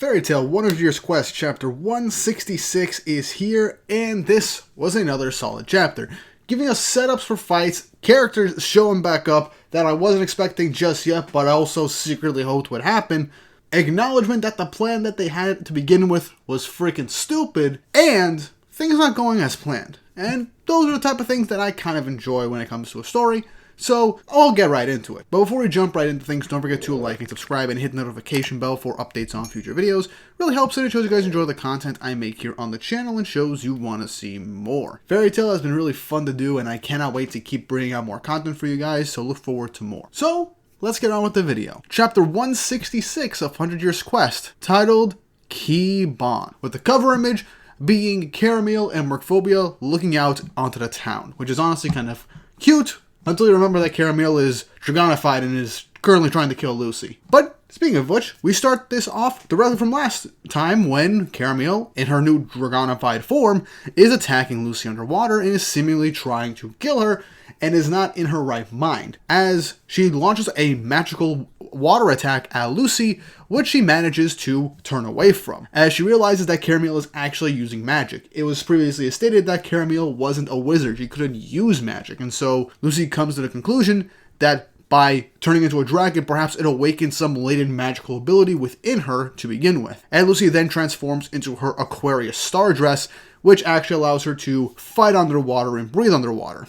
Fairy Tail 100 Years Quest Chapter 166 is here, and this was another solid chapter, giving us setups for fights, characters showing back up that I wasn't expecting just yet, but I also secretly hoped would happen, acknowledgement that the plan that they had to begin with was freaking stupid, and things not going as planned. And those are the type of things that I kind of enjoy when it comes to a story. So, I'll get right into it. But before we jump right into things, don't forget to like and subscribe and hit the notification bell for updates on future videos. It really helps and it shows you guys enjoy the content I make here on the channel and shows you want to see more. Fairy Tail has been really fun to do and I cannot wait to keep bringing out more content for you guys, so look forward to more. So, let's get on with the video. Chapter 166 of 100 Years Quest, titled Key Bond, with the cover image being Karameel and Merkphobia looking out onto the town, which is honestly kind of cute. Until you remember that Karameel is dragonified and is currently trying to kill Lucy. But, speaking of which, we start this off directly from last time when Karameel, in her new dragonified form, is attacking Lucy underwater and is seemingly trying to kill her and is not in her right mind, as she launches a magical water attack at Lucy, which she manages to turn away from, as she realizes that Karameel is actually using magic. It was previously stated that Karameel wasn't a wizard, she couldn't use magic, and so Lucy comes to the conclusion that by turning into a dragon, perhaps it awakens some latent magical ability within her to begin with. And Lucy then transforms into her Aquarius star dress, which actually allows her to fight underwater and breathe underwater.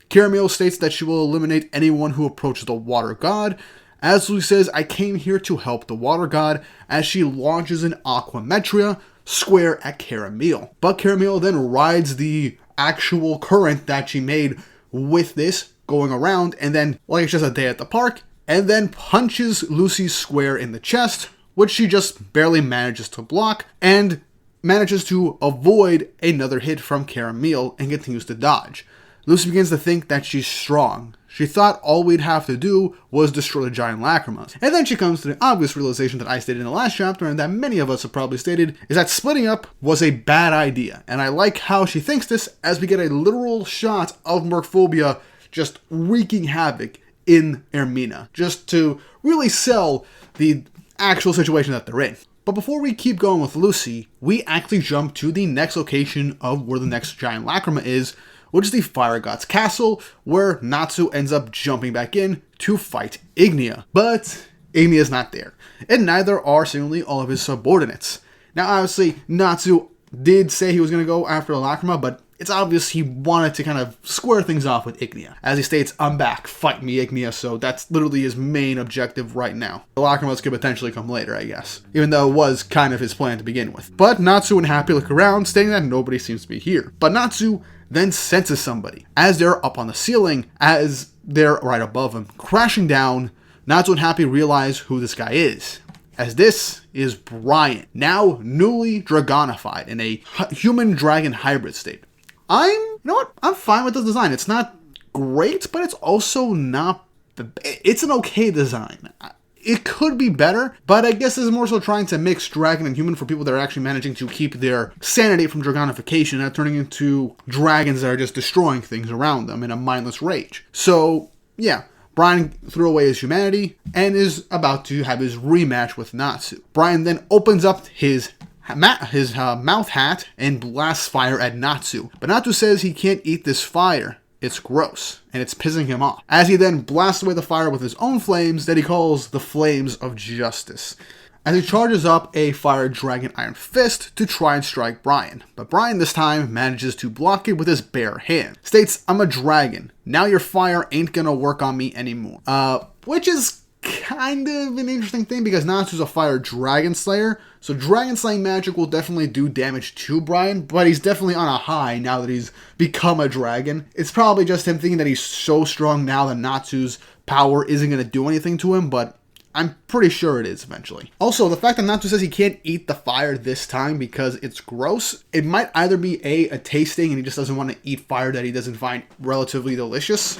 Karameel states that she will eliminate anyone who approaches the water god, as Lucy says, I came here to help the water god, as she launches an Aquametria square at Karameel. But Karameel then rides the actual current that she made with this going around, and then, like it's just a day at the park, and then punches Lucy's square in the chest, which she just barely manages to block, and manages to avoid another hit from Karameel and continues to dodge. Lucy begins to think that she's strong. She thought all we'd have to do was destroy the giant lacrimas. And then she comes to the obvious realization that I stated in the last chapter and that many of us have probably stated, is that splitting up was a bad idea. And I like how she thinks this as we get a literal shot of Merkphobia just wreaking havoc in Ermina, just to really sell the actual situation that they're in. But before we keep going with Lucy, we actually jump to the next location of where the next giant lacrima is, which is the Fire God's Castle, where Natsu ends up jumping back in to fight Ignia. But Ignia is not there, and neither are seemingly all of his subordinates. Now obviously, Natsu did say he was going to go after the lacrima, but it's obvious he wanted to kind of square things off with Ignia. As he states, I'm back, fight me Ignia, so that's literally his main objective right now. The lacrimas could potentially come later, I guess, even though it was kind of his plan to begin with. But Natsu and Happy look around, stating that nobody seems to be here. But Natsu then senses somebody, as they're up on the ceiling, as they're right above him. Crashing down, Natsu and Happy realize who this guy is, as this is Brian, now newly dragonified in a human-dragon hybrid state. You know what? I'm fine with the design. It's not great, but it's also not, it's an okay design. It could be better, but I guess this is more so trying to mix dragon and human for people that are actually managing to keep their sanity from dragonification and not turning into dragons that are just destroying things around them in a mindless rage. So, yeah, Brian threw away his humanity and is about to have his rematch with Natsu. Brian then opens up his mouth hat and blasts fire at Natsu. But Natsu says he can't eat this fire. It's gross, and it's pissing him off, as he then blasts away the fire with his own flames that he calls the Flames of Justice, as he charges up a Fire Dragon Iron Fist to try and strike Brian. But Brian this time manages to block it with his bare hand. States, I'm a dragon. Now your fire ain't gonna work on me anymore. Which is kind of an interesting thing because Natsu's a fire dragon slayer, so dragon slaying magic will definitely do damage to Brian, but he's definitely on a high now that he's become a dragon. It's probably just him thinking that he's so strong now that Natsu's power isn't going to do anything to him, but I'm pretty sure it is eventually. Also, the fact that Natsu says he can't eat the fire this time because it's gross, it might either be a tasting and he just doesn't want to eat fire that he doesn't find relatively delicious,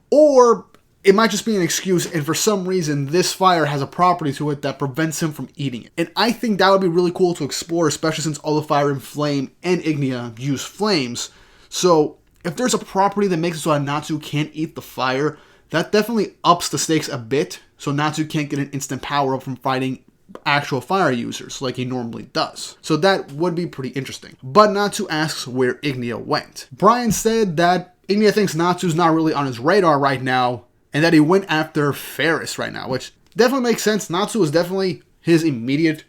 or it might just be an excuse, and for some reason, this fire has a property to it that prevents him from eating it. And I think that would be really cool to explore, especially since all the Fire and Flame and Ignia use flames. So, if there's a property that makes it so that Natsu can't eat the fire, that definitely ups the stakes a bit, so Natsu can't get an instant power up from fighting actual fire users like he normally does. So that would be pretty interesting. But Natsu asks where Ignia went. Brian said that Ignia thinks Natsu's not really on his radar right now, and that he went after Faris right now, which definitely makes sense. Natsu is definitely his immediate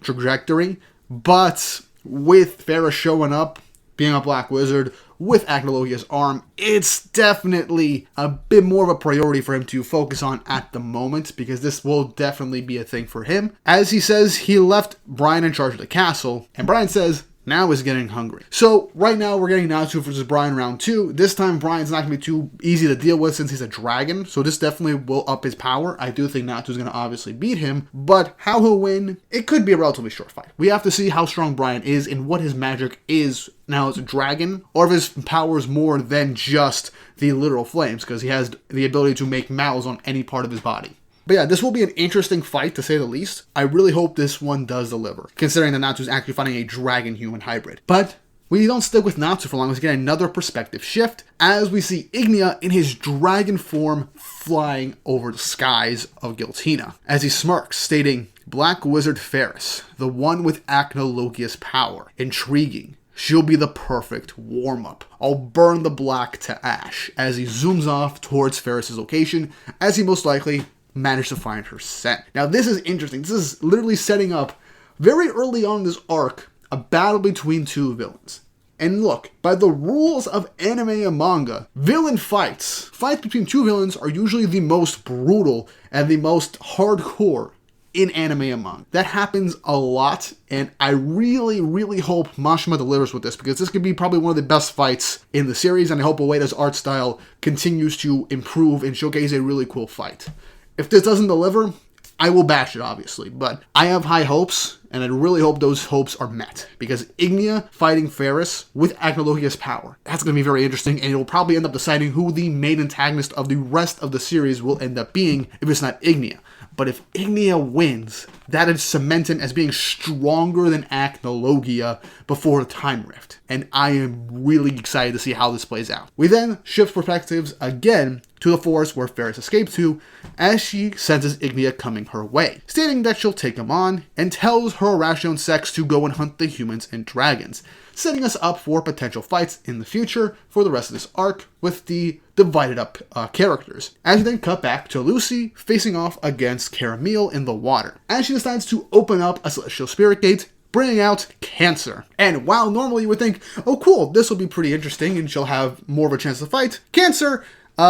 trajectory, but with Faris showing up, being a Black Wizard, with Acnologia's arm, it's definitely a bit more of a priority for him to focus on at the moment, because this will definitely be a thing for him. As he says, he left Brian in charge of the castle, and Brian says, now is getting hungry. So right now we're getting Natsu versus Brian round 2. This time Brian's not going to be too easy to deal with since he's a dragon, so this definitely will up his power. I do think Natsu's going to obviously beat him, but how he'll win, it could be a relatively short fight. We have to see how strong Brian is and what his magic is now as a dragon, or if his power is more than just the literal flames, because he has the ability to make mouths on any part of his body. But yeah, this will be an interesting fight, to say the least. I really hope this one does deliver, considering that Natsu's actually fighting a dragon-human hybrid. But we don't stick with Natsu for long, as we get another perspective shift, as we see Ignia in his dragon form flying over the skies of Giltina, as he smirks, stating, Black Wizard Faris, the one with Acnologia's power. Intriguing. She'll be the perfect warm-up. I'll burn the black to ash, as he zooms off towards Faris' location, as he most likely managed to find her scent. Now this is interesting. This is literally setting up, very early on in this arc, a battle between two villains. And look, by the rules of anime and manga, villain fights between two villains are usually the most brutal and the most hardcore in anime and manga. That happens a lot, and I really, really hope Mashima delivers with this, because this could be probably one of the best fights in the series, and I hope Ueda's art style continues to improve and showcase a really cool fight. If this doesn't deliver, I will bash it, obviously, but I have high hopes, and I really hope those hopes are met, because Ignia fighting Faris with Acnologia's power, that's going to be very interesting, and it will probably end up deciding who the main antagonist of the rest of the series will end up being if it's not Ignia. But if Ignia wins, that would cement him as being stronger than Acnologia before the Time Rift. And I am really excited to see how this plays out. We then shift perspectives again to the forest where Faris escaped to, as she senses Ignia coming her way, stating that she'll take him on, and tells her Arachnean sex to go and hunt the humans and dragons, setting us up for potential fights in the future for the rest of this arc with the divided up characters. As we then cut back to Lucy facing off against Karameel in the water, as she decides to open up a celestial spirit gate, bringing out Cancer. And while normally you would think, oh cool, this will be pretty interesting and she'll have more of a chance to fight, Cancer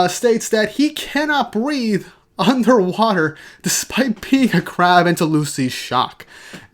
states that he cannot breathe underwater despite being a crab, and to Lucy's shock.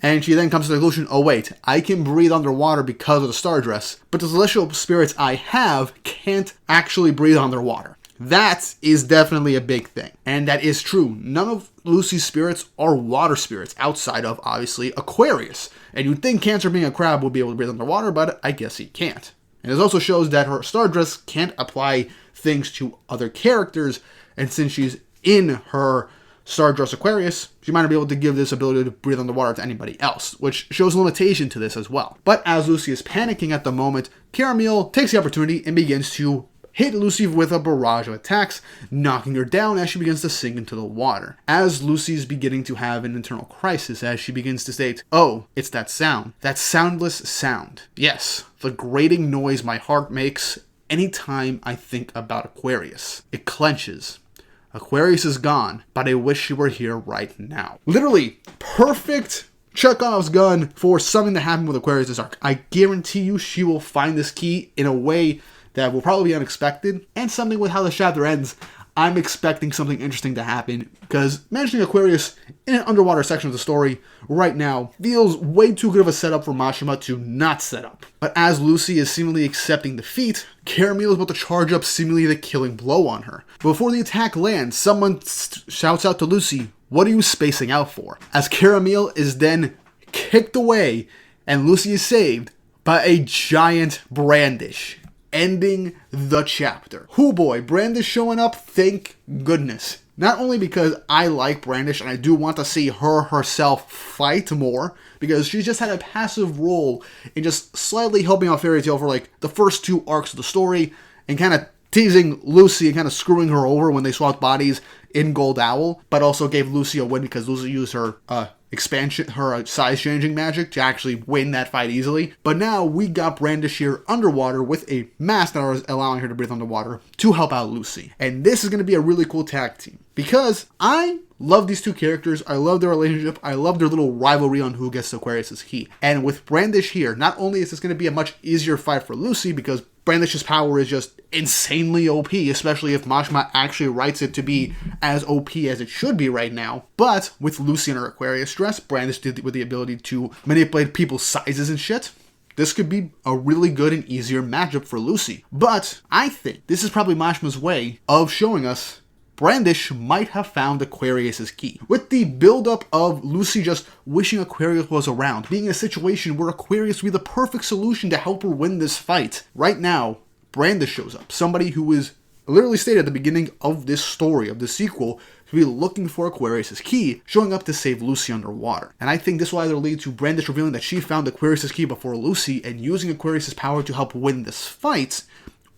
And she then comes to the conclusion, oh wait, I can breathe underwater because of the star dress, but the celestial spirits I have can't actually breathe underwater. That is definitely a big thing. And that is true. None of Lucy's spirits are water spirits outside of, obviously, Aquarius. And you'd think Cancer being a crab would be able to breathe underwater, but I guess he can't. And it also shows that her star dress can't apply things to other characters, and since she's in her Stardust Aquarius, she might not be able to give this ability to breathe underwater to anybody else, which shows a limitation to this as well. But as Lucy is panicking at the moment, Karameel takes the opportunity and begins to hit Lucy with a barrage of attacks, knocking her down as she begins to sink into the water. As Lucy's beginning to have an internal crisis, as she begins to state, oh, it's that sound. That soundless sound. Yes, the grating noise my heart makes anytime I think about Aquarius. It clenches. Aquarius is gone, but I wish she were here right now. Literally, perfect Chekhov's gun for something to happen with Aquarius this arc. I guarantee you she will find this key in a way that will probably be unexpected, and something with how the chapter ends, I'm expecting something interesting to happen, because mentioning Aquarius in an underwater section of the story right now feels way too good of a setup for Mashima to not set up. But as Lucy is seemingly accepting defeat, Karameel is about to charge up seemingly the killing blow on her. But before the attack lands, someone shouts out to Lucy, what are you spacing out for? As Karameel is then kicked away, and Lucy is saved by a giant Brandish, ending the chapter. Hoo boy, Brandish showing up, thank goodness. Not only because I like Brandish and I do want to see her herself fight more, because she's just had a passive role in just slightly helping out Fairy Tail for like the first 2 arcs of the story, and kind of teasing Lucy and kind of screwing her over when they swapped bodies in Gold Owl, but also gave Lucy a win because Lucy used her expansion, her size changing magic to actually win that fight easily. But now we got Brandish here underwater with a mask that is allowing her to breathe underwater to help out Lucy. And this is going to be a really cool tag team because I love these two characters. I love their relationship. I love their little rivalry on who gets Aquarius's key. And with Brandish here, not only is this going to be a much easier fight for Lucy because Brandish's power is just insanely OP, especially if Mashima actually writes it to be as OP as it should be right now. But with Lucy and her Aquarius dress, Brandish did with the ability to manipulate people's sizes and shit. This could be a really good and easier matchup for Lucy. But I think this is probably Mashima's way of showing us Brandish might have found Aquarius's key. With the buildup of Lucy just wishing Aquarius was around, being in a situation where Aquarius would be the perfect solution to help her win this fight. Right now, Brandish shows up. Somebody who is literally stated at the beginning of this story, of the sequel, to be looking for Aquarius's key, showing up to save Lucy underwater. And I think this will either lead to Brandish revealing that she found Aquarius's key before Lucy and using Aquarius's power to help win this fight,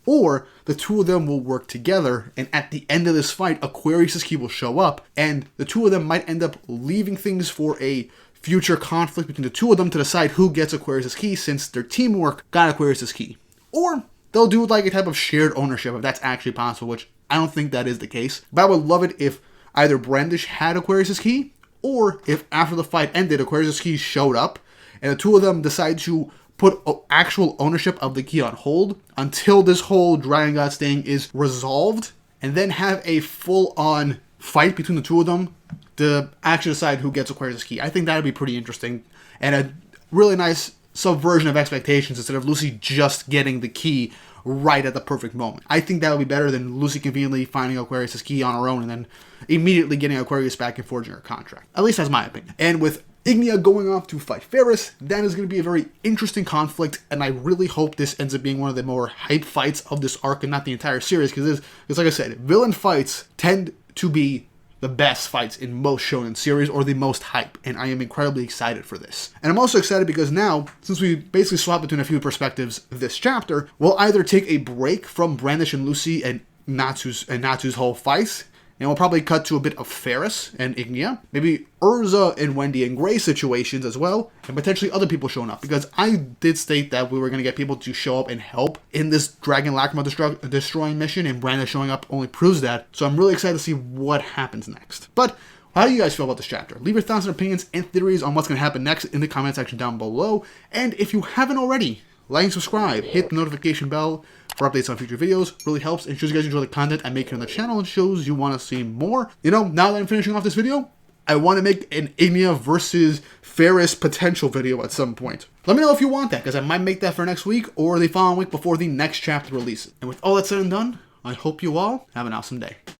or the two of them will work together, and at the end of this fight, Aquarius's key will show up, and the two of them might end up leaving things for a future conflict between the two of them to decide who gets Aquarius's key, since their teamwork got Aquarius's key. Or they'll do like a type of shared ownership, if that's actually possible, which I don't think that is the case. But I would love it if either Brandish had Aquarius's key, or if after the fight ended, Aquarius's key showed up, and the two of them decide to put actual ownership of the key on hold until this whole Dragon Gods thing is resolved, and then have a full-on fight between the two of them to actually decide who gets Aquarius' key. I think that would be pretty interesting, and a really nice subversion of expectations instead of Lucy just getting the key right at the perfect moment. I think that would be better than Lucy conveniently finding Aquarius' key on her own and then immediately getting Aquarius back and forging her contract. At least that's my opinion. And with Ignia going off to fight Faris, that is going to be a very interesting conflict, and I really hope this ends up being one of the more hype fights of this arc and not the entire series, because like I said, villain fights tend to be the best fights in most shonen series, or the most hype, and I am incredibly excited for this. And I'm also excited because now, since we basically swapped between a few perspectives this chapter, we'll either take a break from Brandish and Lucy and Natsu's whole fights, and we'll probably cut to a bit of Faris and Ignia, maybe Urza and Wendy and Gray situations as well, and potentially other people showing up, because I did state that we were going to get people to show up and help in this Dragon Lacrima destroying mission, and Brandish showing up only proves that, so I'm really excited to see what happens next. But how do you guys feel about this chapter? Leave your thoughts and opinions and theories on what's going to happen next in the comment section down below, and if you haven't already, like and subscribe, hit the notification bell for updates on future videos. Really helps and shows you guys enjoy the content I make here on the channel and shows you want to see more. You know, now that I'm finishing off this video, I want to make an Ignia versus Faris potential video at some point. Let me know if you want that, because I might make that for next week or the following week before the next chapter releases. And with all that said and done, I hope you all have an awesome day.